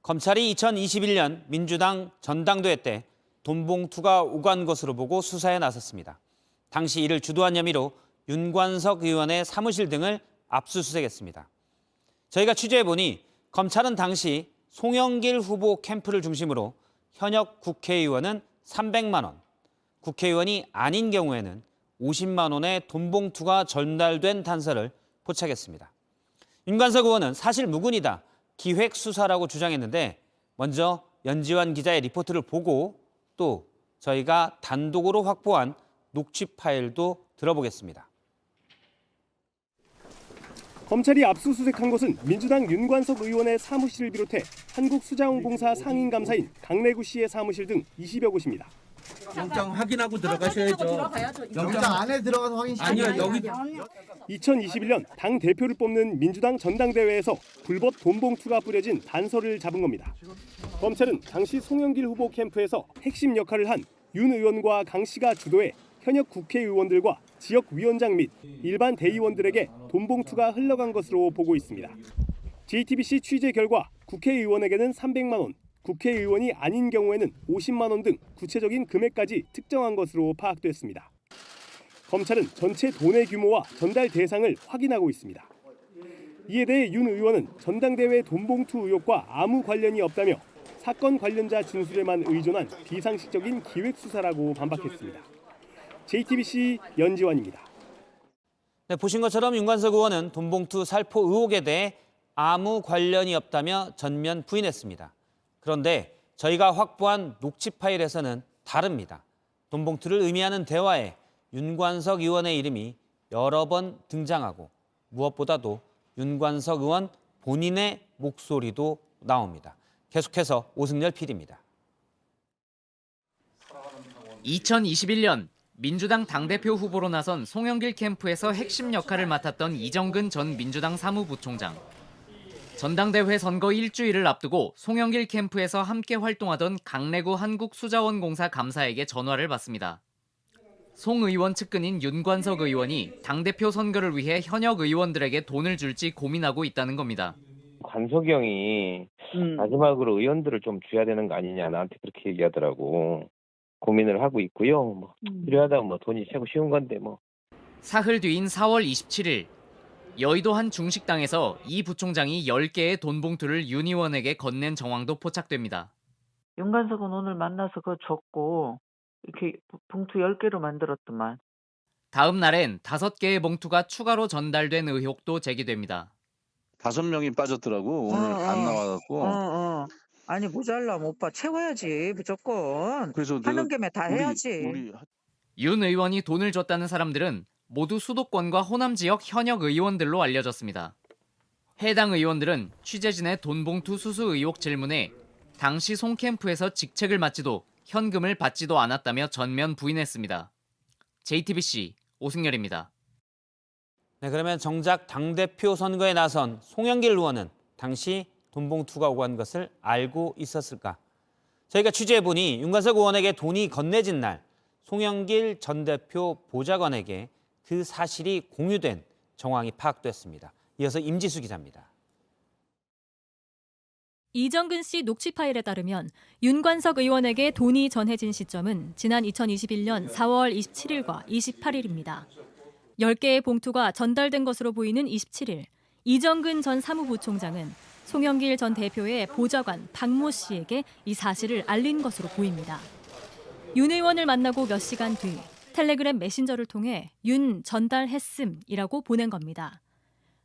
검찰이 2021년 민주당 전당대회 때 돈봉투가 오간 것으로 보고 수사에 나섰습니다. 당시 이를 주도한 혐의로 윤관석 의원의 사무실 등을 압수수색했습니다. 저희가 취재해보니 검찰은 당시 송영길 후보 캠프를 중심으로 현역 국회의원은 300만 원, 국회의원이 아닌 경우에는 50만 원의 돈봉투가 전달된 단서를 포착했습니다. 윤관석 의원은 사실 무근이다, 기획수사라고 주장했는데 먼저 연지환 기자의 리포트를 보고 또 저희가 단독으로 확보한 녹취 파일도 들어보겠습니다. 검찰이 압수수색한 곳은 민주당 윤관석 의원의 사무실을 비롯해 한국수자원공사 상임감사인 강래구 씨의 사무실 등 20여 곳입니다. 영장 확인하고 들어가셔야죠. 영장 안에 들어가서 확인시켜요. 아니요, 여기 2021년 당 대표를 뽑는 민주당 전당대회에서 불법 돈봉투가 뿌려진 단서를 잡은 겁니다. 검찰은 당시 송영길 후보 캠프에서 핵심 역할을 한 윤 의원과 강 씨가 주도해 현역 국회의원들과 지역위원장 및 일반 대의원들에게 돈봉투가 흘러간 것으로 보고 있습니다. JTBC 취재 결과 국회의원에게는 300만 원, 국회의원이 아닌 경우에는 50만 원 등 구체적인 금액까지 특정한 것으로 파악됐습니다. 검찰은 전체 돈의 규모와 전달 대상을 확인하고 있습니다. 이에 대해 윤 의원은 전당대회 돈봉투 의혹과 아무 관련이 없다며 사건 관련자 진술에만 의존한 비상식적인 기획수사라고 반박했습니다. JTBC 연지환입니다. 네, 보신 것처럼 윤관석 의원은 돈봉투 살포 의혹에 대해 아무 관련이 없다며 전면 부인했습니다. 그런데 저희가 확보한 녹취 파일에서는 다릅니다. 돈봉투를 의미하는 대화에 윤관석 의원의 이름이 여러 번 등장하고 무엇보다도 윤관석 의원 본인의 목소리도 나옵니다. 계속해서 오승열 PD입니다. 2021년 민주당 당대표 후보로 나선 송영길 캠프에서 핵심 역할을 맡았던 이정근 전 민주당 사무부총장. 전당대회 선거 일주일을 앞두고 송영길 캠프에서 함께 활동하던 강래구 한국수자원공사 감사에게 전화를 받습니다. 송 의원 측근인 윤관석 의원이 당대표 선거를 위해 현역 의원들에게 돈을 줄지 고민하고 있다는 겁니다. 관석이 형이 마지막으로 의원들을 좀 줘야 되는 거 아니냐 나한테 그렇게 얘기하더라고. 고민을 하고 있고요. 뭐 필요하다면 뭐 돈이 최고 쉬운 건데 뭐. 사흘 뒤인 4월 27일 여의도 한 중식당에서 이 부총장이 10개의 돈봉투를 윤 의원에게 건넨 정황도 포착됩니다. 윤관석은 오늘 만나서 그거 줬고 이렇게 봉투 10개로 만들었더만. 다음 날엔 5개의 봉투가 추가로 전달된 의혹도 제기됩니다. 5명이 빠졌더라고. 오늘 안 나와갖고. 아니 모자라면 오빠 채워야지 무조건. 그래서 하는 김에 다 해야지. 윤 의원이 돈을 줬다는 사람들은 모두 수도권과 호남 지역 현역 의원들로 알려졌습니다. 해당 의원들은 취재진의 돈봉투 수수 의혹 질문에 당시 송 캠프에서 직책을 맡지도 현금을 받지도 않았다며 전면 부인했습니다. JTBC 오승열입니다. 네, 그러면 정작 당대표 선거에 나선 송영길 의원은 당시 돈봉투가 오간 것을 알고 있었을까? 저희가 취재해보니 윤관석 의원에게 돈이 건네진 날 송영길 전 대표 보좌관에게 그 사실이 공유된 정황이 파악됐습니다. 이어서 임지수 기자입니다. 이정근 씨 녹취 파일에 따르면 윤관석 의원에게 돈이 전해진 시점은 지난 2021년 4월 27일과 28일입니다. 10개의 봉투가 전달된 것으로 보이는 27일, 이정근 전 사무부총장은 송영길 전 대표의 보좌관 박모 씨에게 이 사실을 알린 것으로 보입니다. 윤 의원을 만나고 몇 시간 뒤 텔레그램 메신저를 통해 윤 전달했음이라고 보낸 겁니다.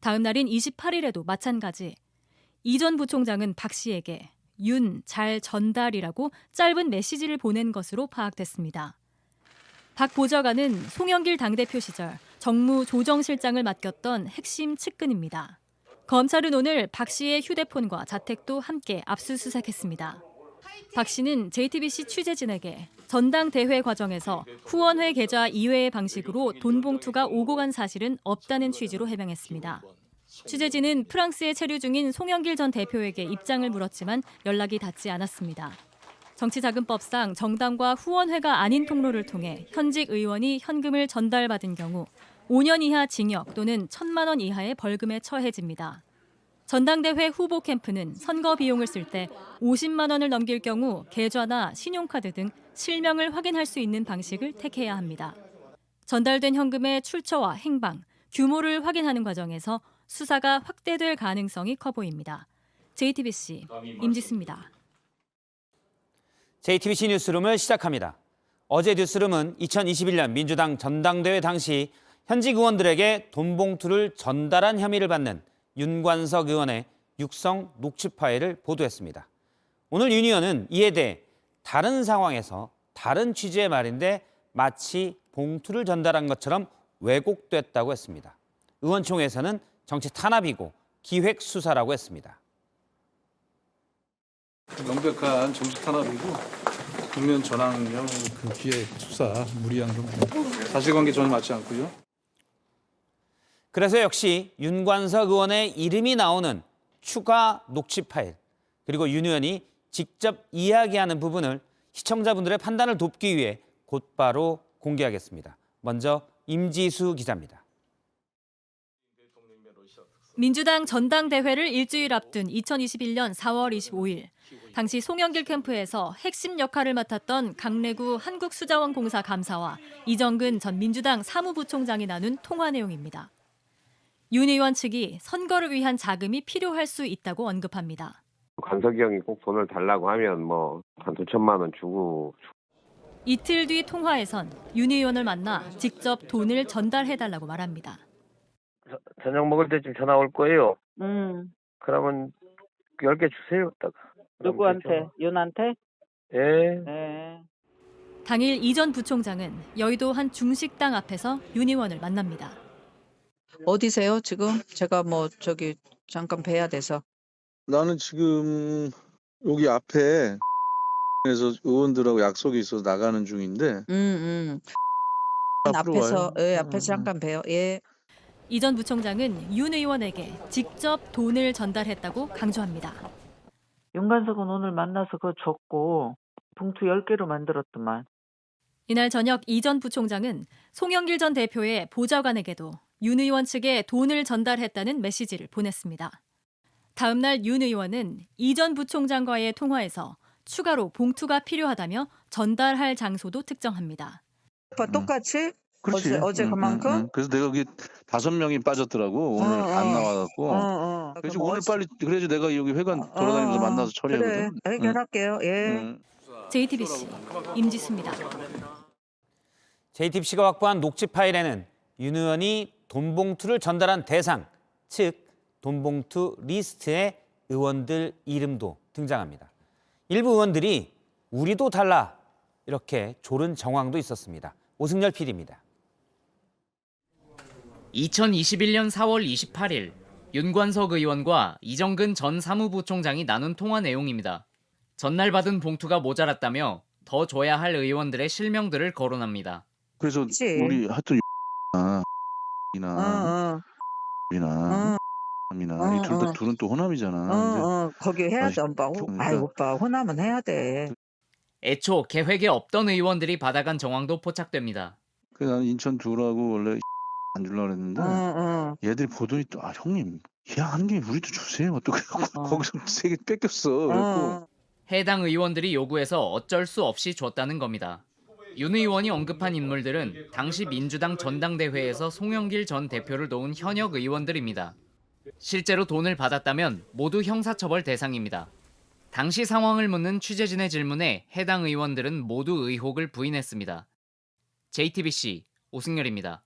다음 날인 28일에도 마찬가지. 이 전 부총장은 박 씨에게 윤 잘 전달이라고 짧은 메시지를 보낸 것으로 파악됐습니다. 박 보좌관은 송영길 당대표 시절 정무조정실장을 맡겼던 핵심 측근입니다. 검찰은 오늘 박 씨의 휴대폰과 자택도 함께 압수수색했습니다. 박 씨는 JTBC 취재진에게 전당대회 과정에서 후원회 계좌 이외의 방식으로 돈봉투가 오고 간 사실은 없다는 취지로 해명했습니다. 취재진은 프랑스에 체류 중인 송영길 전 대표에게 입장을 물었지만 연락이 닿지 않았습니다. 정치자금법상 정당과 후원회가 아닌 통로를 통해 현직 의원이 현금을 전달받은 경우 5년 이하 징역 또는 1,000만 원 이하의 벌금에 처해집니다. 전당대회 후보 캠프는 선거 비용을 쓸 때 50만 원을 넘길 경우 계좌나 신용카드 등 실명을 확인할 수 있는 방식을 택해야 합니다. 전달된 현금의 출처와 행방, 규모를 확인하는 과정에서 수사가 확대될 가능성이 커 보입니다. JTBC 임지수입니다. JTBC 뉴스룸을 시작합니다. 어제 뉴스룸은 2021년 민주당 전당대회 당시 현직 의원들에게 돈 봉투를 전달한 혐의를 받는 윤관석 의원의 육성 녹취 파일을 보도했습니다. 오늘 윤 의원은 이에 대해 다른 상황에서 다른 취지의 말인데 마치 봉투를 전달한 것처럼 왜곡됐다고 했습니다. 의원총회에서는 정치 탄압이고 기획 수사라고 했습니다. 명백한 정치 탄압이고 국면 전환형 그 기획 수사 무리한 사실관계 전혀 맞지 않고요. 그래서 역시 윤관석 의원의 이름이 나오는 추가 녹취 파일, 그리고 윤 의원이 직접 이야기하는 부분을 시청자분들의 판단을 돕기 위해 곧바로 공개하겠습니다. 먼저 임지수 기자입니다. 민주당 전당대회를 일주일 앞둔 2021년 4월 25일, 당시 송영길 캠프에서 핵심 역할을 맡았던 강래구 한국수자원공사 감사와 이정근 전 민주당 사무부총장이 나눈 통화 내용입니다. 윤 의원 측이 선거를 위한 자금이 필요할 수 있다고 언급합니다. 관석이 형이 꼭 돈을 달라고 하면 뭐 한 2천만 원 주고. 이틀 뒤 통화에선 윤 의원을 만나 직접 돈을 전달해달라고 말합니다. 저녁 먹을 때쯤 전화 올 거예요. 그러면 10개 주세요. 딱. 누구한테? 윤한테? 예. 네. 당일 이 전 부총장은 여의도 한 중식당 앞에서 윤 의원을 만납니다. 어디세요 지금? 제가 뭐 저기 잠깐 뵈야 돼서. 나는 지금 여기 앞에 에서 의원들하고 약속이 있어서 나가는 중인데. 앞에서 앞에서 잠깐 봬요. 예. 이 전 부총장은 윤 의원에게 직접 돈을 전달했다고 강조합니다. 윤관석은 오늘 만나서 그거 줬고 봉투 10개로 만들었더만. 이날 저녁 이 전 부총장은 송영길 전 대표의 보좌관에게도 윤 의원 측에 돈을 전달했다는 메시지를 보냈습니다. 다음 날 윤 의원은 이 전 부총장과의 통화에서 추가로 봉투가 필요하다며 전달할 장소도 특정합니다. 똑같이? 그렇지. 어제 그만큼? 그래서 내가 여기 5명이 빠졌더라고. 오늘 안 나와갖고. 그래서 오늘 빨리 그래야지 내가 여기 회관 돌아다니면서 만나서 처리하거든. 그래, 해결할게요. 예. JTBC 임지수입니다. JTBC가 확보한 녹취 파일에는 윤 의원이 돈 봉투를 전달한 대상, 즉 돈 봉투 리스트에 의원들 이름도 등장합니다. 일부 의원들이 우리도 달라 이렇게 조른 정황도 있었습니다. 오승열 PD입니다. 2021년 4월 28일 윤관석 의원과 이정근 전 사무부총장이 나눈 통화 내용입니다. 전날 받은 봉투가 모자랐다며 더 줘야 할 의원들의 실명들을 거론합니다. 그래서 우리 하여튼 이나 이 둘은 또 호남이잖아. 거기 해야 돼, 오빠. 아이 오빠 호남은 해야 돼. 애초 계획에 없던 의원들이 받아간 정황도 포착됩니다. 그래서 나는 인천 두라고 원래 안 주려고 했는데 얘들이 보더니 또 형님 예약하는 게 우리도 주세요. 또 그래갖고 거기서 3개 뺏겼어. 그래갖고 해당 의원들이 요구해서 어쩔 수 없이 줬다는 겁니다. 윤 의원이 언급한 인물들은 당시 민주당 전당대회에서 송영길 전 대표를 도운 현역 의원들입니다. 실제로 돈을 받았다면 모두 형사처벌 대상입니다. 당시 상황을 묻는 취재진의 질문에 해당 의원들은 모두 의혹을 부인했습니다. JTBC 오승열입니다.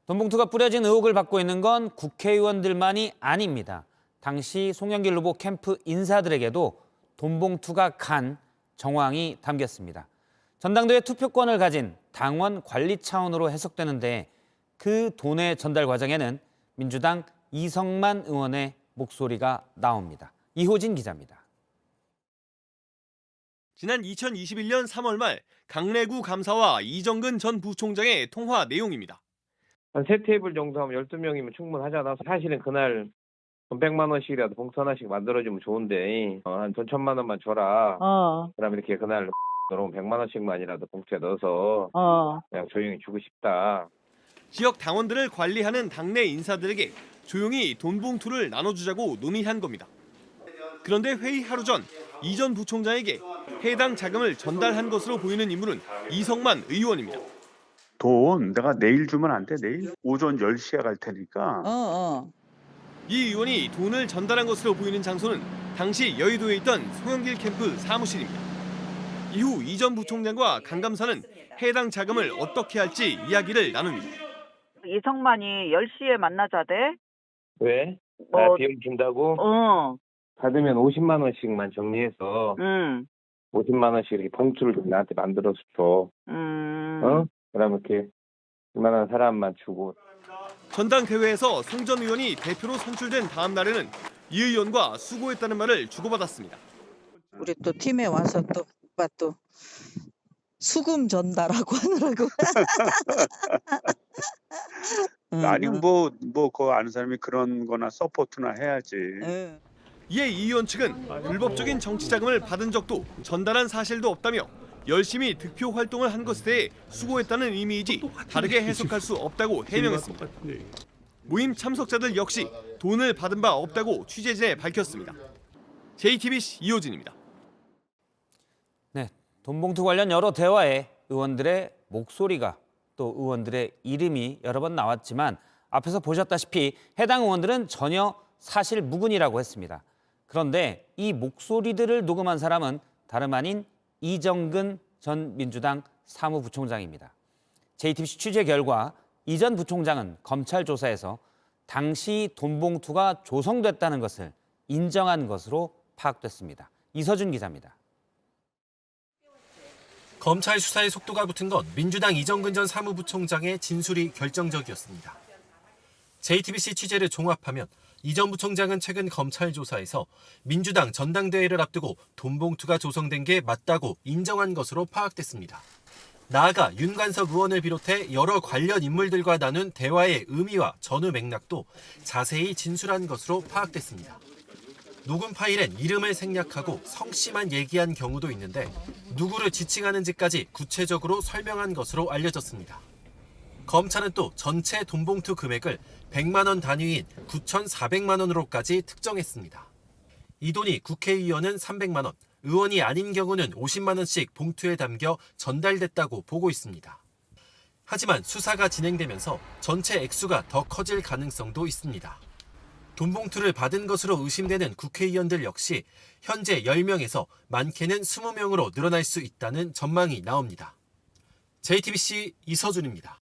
돈 봉투가 뿌려진 의혹을 받고 있는 건 국회의원들만이 아닙니다. 당시 송영길 후보 캠프 인사들에게도 돈 봉투가 간 정황이 담겼습니다. 전당대회 투표권을 가진 당원 관리 차원으로 해석되는데 그 돈의 전달 과정에는 민주당 이성만 의원의 목소리가 나옵니다. 이호진 기자입니다. 지난 2021년 3월 말 강래구 감사와 이정근 전 부총장의 통화 내용입니다. 한 3테이블 정도 하면 12명이면 충분하잖아. 사실은 그날 돈 100만 원씩이라도 봉투 하나씩 만들어주면 좋은데 한 돈 1,000만 원만 줘라. 그럼 이렇게 그날 여러분 100만 원씩만이라도 봉투에 넣어서 그냥 조용히 주고 싶다. 지역 당원들을 관리하는 당내 인사들에게 조용히 돈 봉투를 나눠주자고 논의한 겁니다. 그런데 회의 하루 전 이 전 부총장에게 해당 자금을 전달한 것으로 보이는 인물은 이성만 의원입니다. 돈 내가 내일 주면 안 돼? 내일 오전 10시에 갈 테니까. 이 의원이 돈을 전달한 것으로 보이는 장소는 당시 여의도에 있던 송영길 캠프 사무실입니다. 이후 이 전 부총장과 강 감사는 해당 자금을 어떻게 할지 이야기를 나눕니다. 이성만이 10시에 만나자대. 왜? 나 비용 준다고? 받으면 50만 원씩만 정리해서 50만 원씩 이렇게 봉투를 좀 나한테 만들어서 줘. 그러면 이렇게 그만한 사람만 주고. 전당대회에서 송 전 의원이 대표로 선출된 다음 날에는 이 의원과 수고했다는 말을 주고받았습니다. 우리 또 팀에 와서 또 오빠 또 수금 전달하고 하느라고. 아니 뭐 그거 아는 사람이 그런 거나 서포트나 해야지. 이에 이 의원 측은 불법적인 정치 자금을 받은 적도 전달한 사실도 없다며 열심히 득표 활동을 한 것에 대해 수고했다는 의미이지 다르게 해석할 수 없다고 해명했습니다. 모임 참석자들 역시 돈을 받은 바 없다고 취재진에 밝혔습니다. JTBC 이호진입니다. 네, 돈봉투 관련 여러 대화에 의원들의 목소리가 또 의원들의 이름이 여러 번 나왔지만 앞에서 보셨다시피 해당 의원들은 전혀 사실 무근이라고 했습니다. 그런데 이 목소리들을 녹음한 사람은 다름 아닌 이정근 전 민주당 사무부총장입니다. JTBC 취재 결과 이 전 부총장은 검찰 조사에서 당시 돈봉투가 조성됐다는 것을 인정한 것으로 파악됐습니다. 이서준 기자입니다. 검찰 수사의 속도가 붙은 건 민주당 이정근 전 사무부총장의 진술이 결정적이었습니다. JTBC 취재를 종합하면 이 전 부총장은 최근 검찰 조사에서 민주당 전당대회를 앞두고 돈봉투가 조성된 게 맞다고 인정한 것으로 파악됐습니다. 나아가 윤관석 의원을 비롯해 여러 관련 인물들과 나눈 대화의 의미와 전후 맥락도 자세히 진술한 것으로 파악됐습니다. 녹음 파일엔 이름을 생략하고 성씨만 얘기한 경우도 있는데 누구를 지칭하는지까지 구체적으로 설명한 것으로 알려졌습니다. 검찰은 또 전체 돈봉투 금액을 100만 원 단위인 9,400만 원으로까지 특정했습니다. 이 돈이 국회의원은 300만 원, 의원이 아닌 경우는 50만 원씩 봉투에 담겨 전달됐다고 보고 있습니다. 하지만 수사가 진행되면서 전체 액수가 더 커질 가능성도 있습니다. 돈봉투를 받은 것으로 의심되는 국회의원들 역시 현재 10명에서 많게는 20명으로 늘어날 수 있다는 전망이 나옵니다. JTBC 이서준입니다.